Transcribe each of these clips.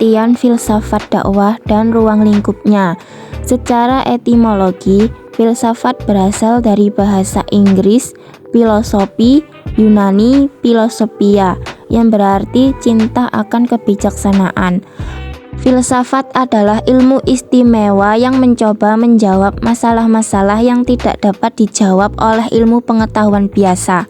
pengertian filsafat dakwah dan ruang lingkupnya. Secara etimologi, filsafat berasal dari bahasa Inggris filosofi, Yunani philosophia, yang berarti cinta akan kebijaksanaan. Filsafat adalah ilmu istimewa yang mencoba menjawab masalah-masalah yang tidak dapat dijawab oleh ilmu pengetahuan biasa,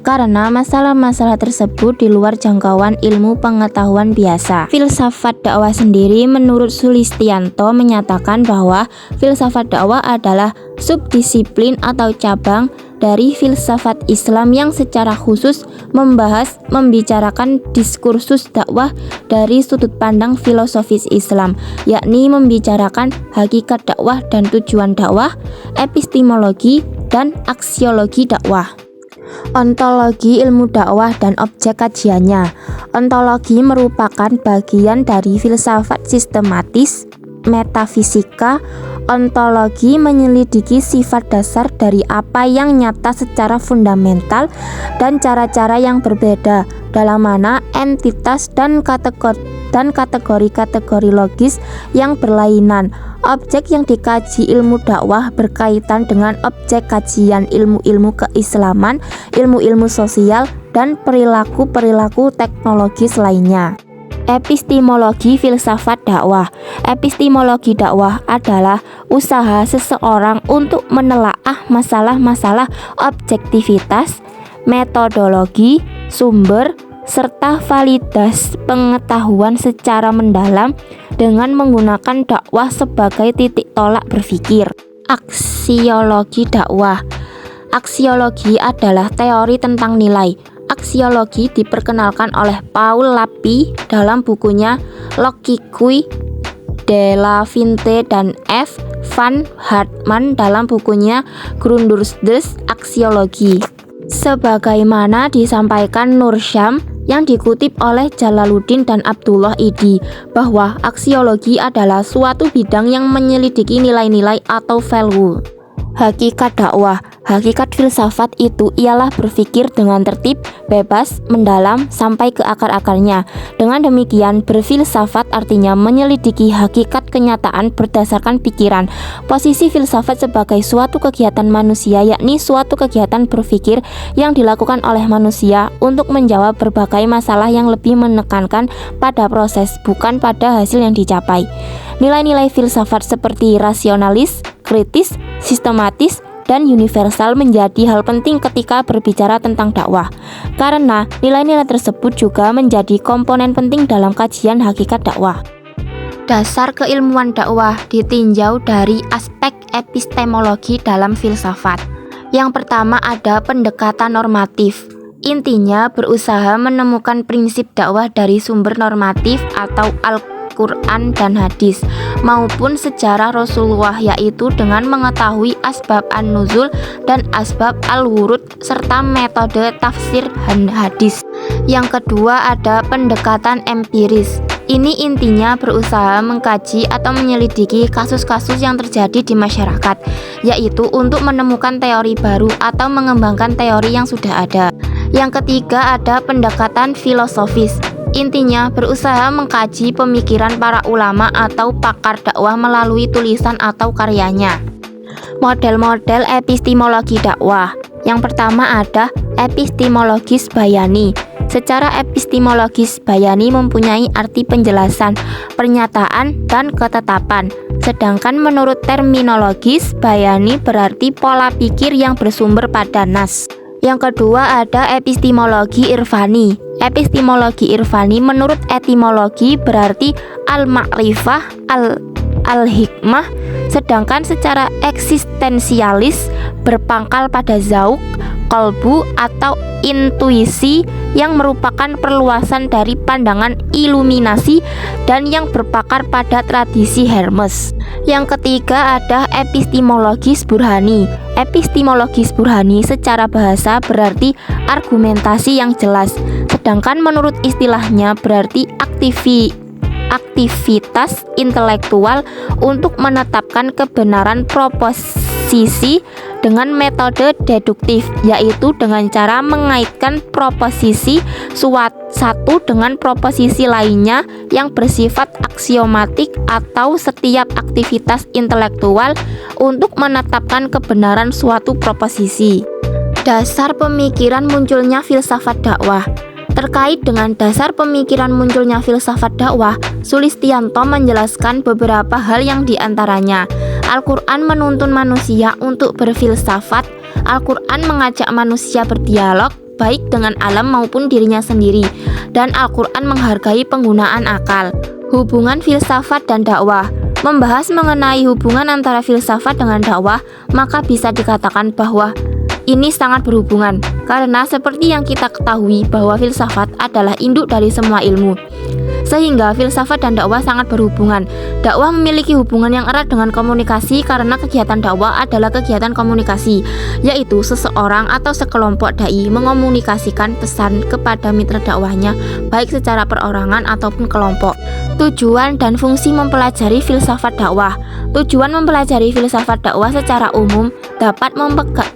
karena masalah-masalah tersebut di luar jangkauan ilmu pengetahuan biasa. Filsafat dakwah sendiri menurut Sulistianto menyatakan bahwa filsafat dakwah adalah subdisiplin atau cabang dari filsafat Islam yang secara khusus membicarakan diskursus dakwah dari sudut pandang filosofis Islam, yakni membicarakan hakikat dakwah dan tujuan dakwah, epistemologi, dan aksiologi dakwah. Ontologi ilmu dakwah dan objek kajiannya. Ontologi merupakan bagian dari filsafat sistematis metafisika. Ontologi menyelidiki sifat dasar dari apa yang nyata secara fundamental dan cara-cara yang berbeda, dalam mana entitas dan kategori-kategori logis yang berlainan. Objek yang dikaji ilmu dakwah berkaitan dengan objek kajian ilmu-ilmu keislaman, ilmu-ilmu sosial, dan perilaku-perilaku teknologis lainnya. Epistemologi filsafat dakwah. Epistemologi dakwah adalah usaha seseorang untuk menelaah masalah-masalah objektivitas, metodologi, sumber, serta validas pengetahuan secara mendalam dengan menggunakan dakwah sebagai titik tolak berpikir. Aksiologi dakwah. Aksiologi adalah teori tentang nilai. Aksiologi diperkenalkan oleh Paul Lapie dalam bukunya Logique de la Finte dan F. van Hartman dalam bukunya Grundurtes Aksiologie. Sebagaimana disampaikan Nur Syam yang dikutip oleh Jalaluddin dan Abdullah Idi, bahwa aksiologi adalah suatu bidang yang menyelidiki nilai-nilai atau value. Hakikat dakwah. Hakikat filsafat itu ialah berpikir dengan tertib, bebas, mendalam, sampai ke akar-akarnya. Dengan demikian, berfilsafat artinya menyelidiki hakikat kenyataan berdasarkan pikiran. Posisi filsafat sebagai suatu kegiatan manusia, yakni suatu kegiatan berpikir yang dilakukan oleh manusia untuk menjawab berbagai masalah yang lebih menekankan pada proses, bukan pada hasil yang dicapai. Nilai-nilai filsafat seperti rasionalis, kritis, sistematis, dan universal menjadi hal penting ketika berbicara tentang dakwah, karena nilai-nilai tersebut juga menjadi komponen penting dalam kajian hakikat dakwah. Dasar keilmuan dakwah ditinjau dari aspek epistemologi dalam filsafat. Yang pertama ada pendekatan normatif. Intinya berusaha menemukan prinsip dakwah dari sumber normatif atau Al-Quran dan hadis maupun sejarah Rasulullah, yaitu dengan mengetahui asbab an-nuzul dan asbab al-wurud serta metode tafsir hadis. Yang kedua ada pendekatan empiris. Ini intinya berusaha mengkaji atau menyelidiki kasus-kasus yang terjadi di masyarakat, yaitu untuk menemukan teori baru atau mengembangkan teori yang sudah ada. Yang ketiga ada pendekatan filosofis. Intinya berusaha mengkaji pemikiran para ulama atau pakar dakwah melalui tulisan atau karyanya. Model-model epistemologi dakwah. Yang pertama ada epistemologis bayani. Secara epistemologis bayani mempunyai arti penjelasan, pernyataan, dan ketetapan. Sedangkan menurut terminologis bayani berarti pola pikir yang bersumber pada nas. Yang kedua ada epistemologi irfani. Epistemologi irfani menurut etimologi berarti al-ma'rifah, al-hikmah, sedangkan secara eksistensialis berpangkal pada zauk, qalbu, atau intuisi yang merupakan perluasan dari pandangan iluminasi dan yang berpakar pada tradisi Hermes. Yang ketiga ada epistemologis burhani. Epistemologis burhani secara bahasa berarti argumentasi yang jelas, sedangkan menurut istilahnya berarti aktivitas intelektual untuk menetapkan kebenaran proposisi dengan metode deduktif, yaitu dengan cara mengaitkan proposisi satu dengan proposisi lainnya yang bersifat aksiomatik atau setiap aktivitas intelektual untuk menetapkan kebenaran suatu proposisi. Dasar pemikiran munculnya filsafat dakwah. Terkait dengan dasar pemikiran munculnya filsafat dakwah, Sulistianto menjelaskan beberapa hal yang diantaranya: Al-Quran menuntun manusia untuk berfilsafat, Al-Quran mengajak manusia berdialog baik dengan alam maupun dirinya sendiri, dan Al-Quran menghargai penggunaan akal. Hubungan filsafat dan dakwah. Membahas mengenai hubungan antara filsafat dengan dakwah, maka bisa dikatakan bahwa ini sangat berhubungan, karena seperti yang kita ketahui bahwa filsafat adalah induk dari semua ilmu. Sehingga filsafat dan dakwah sangat berhubungan. Dakwah memiliki hubungan yang erat dengan komunikasi karena kegiatan dakwah adalah kegiatan komunikasi, yaitu seseorang atau sekelompok dai mengomunikasikan pesan kepada mitra dakwahnya, baik secara perorangan ataupun kelompok. Tujuan dan fungsi mempelajari filsafat dakwah. Tujuan mempelajari filsafat dakwah secara umum dapat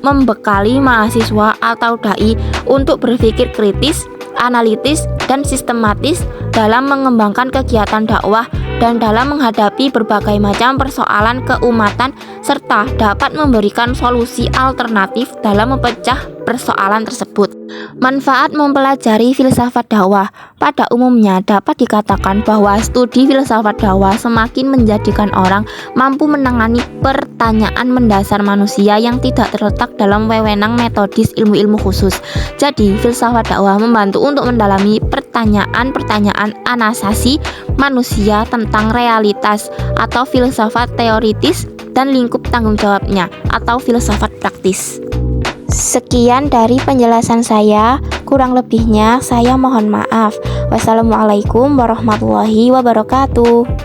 membekali mahasiswa atau dai untuk berpikir kritis, analitis, dan sistematis dalam mengembangkan kegiatan dakwah dan dalam menghadapi berbagai macam persoalan keumatan, serta dapat memberikan solusi alternatif dalam memecah persoalan tersebut. Manfaat mempelajari filsafat dakwah. Pada umumnya dapat dikatakan bahwa studi filsafat dakwah semakin menjadikan orang mampu menangani pertanyaan mendasar manusia yang tidak terletak dalam wewenang metodis ilmu-ilmu khusus. Jadi, filsafat dakwah membantu untuk mendalami pertanyaan-pertanyaan anasasi manusia tentang realitas atau filsafat teoritis dan lingkup tanggung jawabnya atau filsafat praktis. Sekian dari penjelasan saya, kurang lebihnya saya mohon maaf. Wassalamualaikum warahmatullahi wabarakatuh.